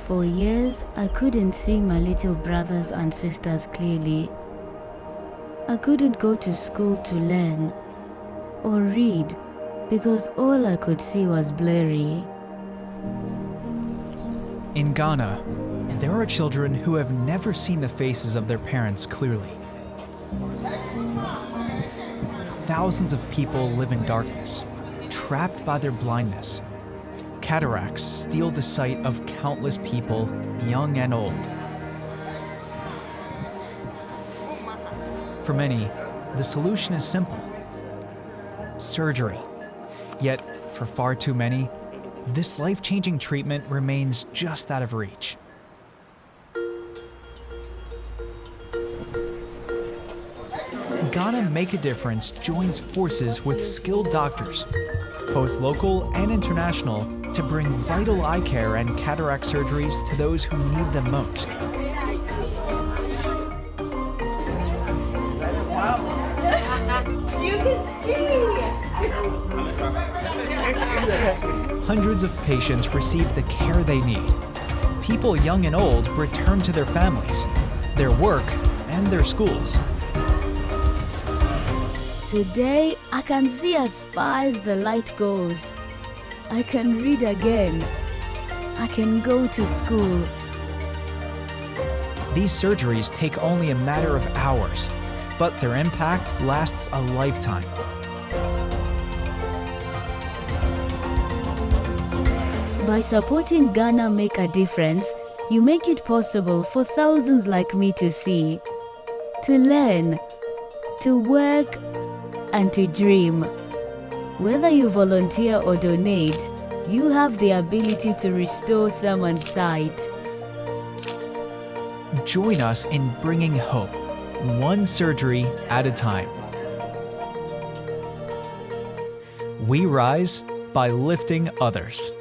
For years, I couldn't see my little brothers and sisters clearly. I couldn't go to school to learn or read because all I could see was blurry. In Ghana, there are children who have never seen the faces of their parents clearly. Thousands of people live in darkness, trapped by their blindness. Cataracts steal the sight of countless people, young and old. For many, the solution is simple: surgery. Yet, for far too many, this life-changing treatment remains just out of reach. Ghana Make a Difference joins forces with skilled doctors, both local and international, to bring vital eye care and cataract surgeries to those who need them most. You can see! Hundreds of patients receive the care they need. People young and old return to their families, their work, and their schools. Today, I can see as far as the light goes. I can read again. I can go to school. These surgeries take only a matter of hours, but their impact lasts a lifetime. By supporting Ghana Make a Difference, you make it possible for thousands like me to see, to learn, to work, and to dream. Whether you volunteer or donate, you have the ability to restore someone's sight. Join us in bringing hope, one surgery at a time. We rise by lifting others.